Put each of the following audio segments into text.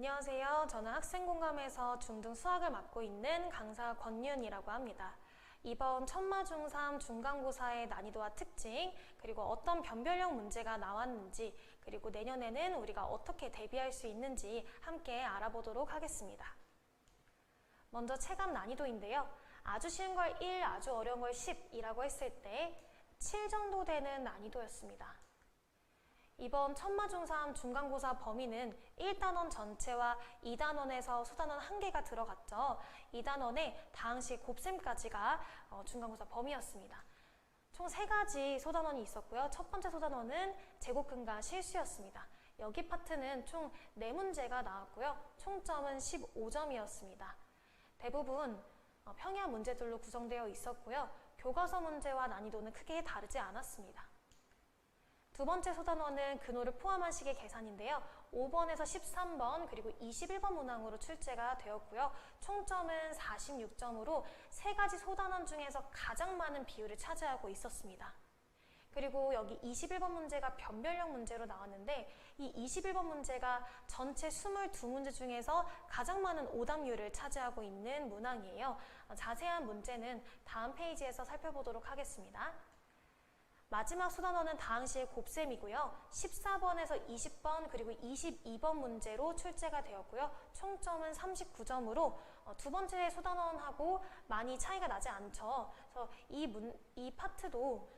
안녕하세요. 저는 학생공감에서 중등 수학을 맡고 있는 강사 권윤이라고 합니다. 이번 천마 중3 중간고사의 난이도와 특징, 그리고 어떤 변별력 문제가 나왔는지, 그리고 내년에는 우리가 어떻게 대비할 수 있는지 함께 알아보도록 하겠습니다. 먼저 체감 난이도인데요. 아주 쉬운 걸 1, 아주 어려운 걸 10이라고 했을 때 7 정도 되는 난이도였습니다. 이번 천마 중3 중간고사 범위는 1단원 전체와 2단원에서 소단원 1개가 들어갔죠. 2단원에 다항식 곱셈까지가 중간고사 범위였습니다. 총 3가지 소단원이 있었고요. 첫 번째 소단원은 제곱근과 실수였습니다. 여기 파트는 총 4문제가 나왔고요. 총점은 15점이었습니다. 대부분 평야 문제들로 구성되어 있었고요. 교과서 문제와 난이도는 크게 다르지 않았습니다. 두 번째 소단원은 근호를 포함한 식의 계산인데요. 5번에서 13번 그리고 21번 문항으로 출제가 되었고요. 총점은 46점으로 3가지 소단원 중에서 가장 많은 비율을 차지하고 있었습니다. 그리고 여기 21번 문제가 변별력 문제로 나왔는데 이 21번 문제가 전체 22문제 중에서 가장 많은 오답률을 차지하고 있는 문항이에요. 자세한 문제는 다음 페이지에서 살펴보도록 하겠습니다. 마지막 소단원은 다항식 곱셈이고요. 14번에서 20번 그리고 22번 문제로 출제가 되었고요. 총점은 39점으로 두 번째 소단원하고 많이 차이가 나지 않죠. 그래서 이 파트도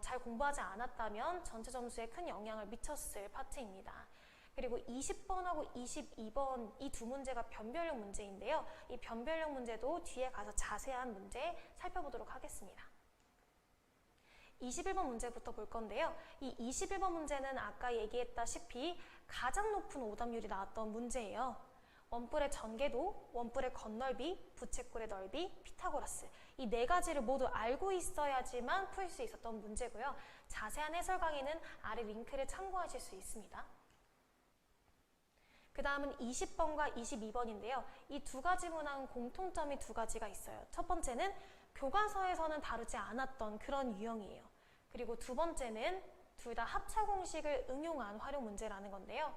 잘 공부하지 않았다면 전체 점수에 큰 영향을 미쳤을 파트입니다. 그리고 20번하고 22번 이 두 문제가 변별력 문제인데요. 이 변별력 문제도 뒤에 가서 자세한 문제 살펴보도록 하겠습니다. 21번 문제부터 볼 건데요. 이 21번 문제는 아까 얘기했다시피 가장 높은 오답률이 나왔던 문제예요. 원뿔의 전개도, 원뿔의 겉넓이, 부채꼴의 넓이, 피타고라스 이 4가지를 모두 알고 있어야지만 풀 수 있었던 문제고요. 자세한 해설 강의는 아래 링크를 참고하실 수 있습니다. 그 다음은 20번과 22번인데요. 이 2가지 문항은 공통점이 2가지가 있어요. 첫 번째는 교과서에서는 다루지 않았던 그런 유형이에요. 그리고 두 번째는 둘 다 합차 공식을 응용한 활용 문제라는 건데요.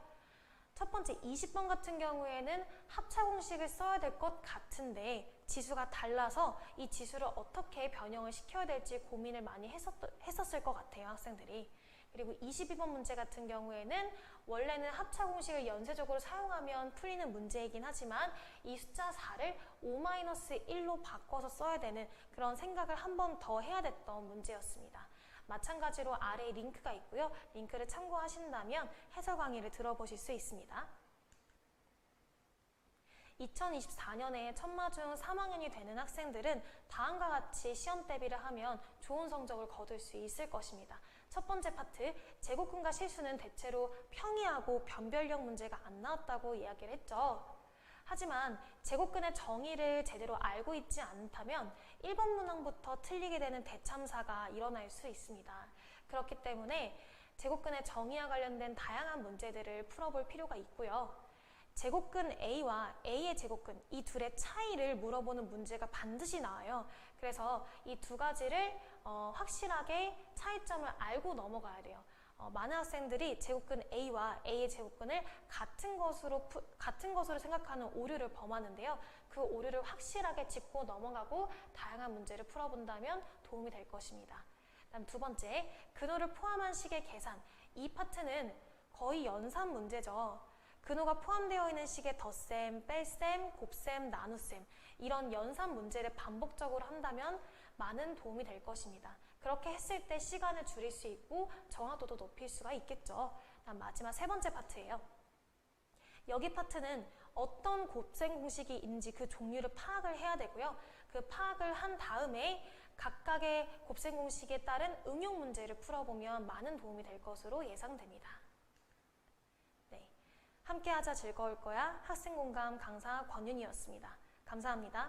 첫 번째 20번 같은 경우에는 합차 공식을 써야 될 것 같은데 지수가 달라서 이 지수를 어떻게 변형을 시켜야 될지 고민을 많이 했었을 것 같아요, 학생들이. 그리고 22번 문제 같은 경우에는 원래는 합차 공식을 연쇄적으로 사용하면 풀리는 문제이긴 하지만 이 숫자 4를 5-1로 바꿔서 써야 되는 그런 생각을 한 번 더 해야 됐던 문제였습니다. 마찬가지로 아래에 링크가 있고요. 링크를 참고하신다면 해설 강의를 들어보실 수 있습니다. 2024년에 천마 중 3학년이 되는 학생들은 다음과 같이 시험 대비를 하면 좋은 성적을 거둘 수 있을 것입니다. 첫 번째 파트, 제곱근과 실수는 대체로 평이하고 변별력 문제가 안 나왔다고 이야기를 했죠. 하지만 제곱근의 정의를 제대로 알고 있지 않다면 1번 문항부터 틀리게 되는 대참사가 일어날 수 있습니다. 그렇기 때문에 제곱근의 정의와 관련된 다양한 문제들을 풀어볼 필요가 있고요. 제곱근 A와 A의 제곱근 이 둘의 차이를 물어보는 문제가 반드시 나와요. 그래서 이 2가지를 확실하게 차이점을 알고 넘어가야 돼요. 많은 학생들이 제곱근 A와 A의 제곱근을 같은 것으로 생각하는 오류를 범하는데요. 그 오류를 확실하게 짚고 넘어가고 다양한 문제를 풀어본다면 도움이 될 것입니다. 다음 두 번째, 근호를 포함한 식의 계산. 이 파트는 거의 연산 문제죠. 근호가 포함되어 있는 식의 덧셈, 뺄셈, 곱셈, 나눗셈 이런 연산 문제를 반복적으로 한다면 많은 도움이 될 것입니다. 그렇게 했을 때 시간을 줄일 수 있고 정확도도 높일 수가 있겠죠. 다음 마지막 3번째 파트예요. 여기 파트는 어떤 곱셈 공식인지 그 종류를 파악을 해야 되고요. 그 파악을 한 다음에 각각의 곱셈 공식에 따른 응용 문제를 풀어보면 많은 도움이 될 것으로 예상됩니다. 네, 함께하자 즐거울 거야 학생공감 강사 권윤이었습니다. 감사합니다.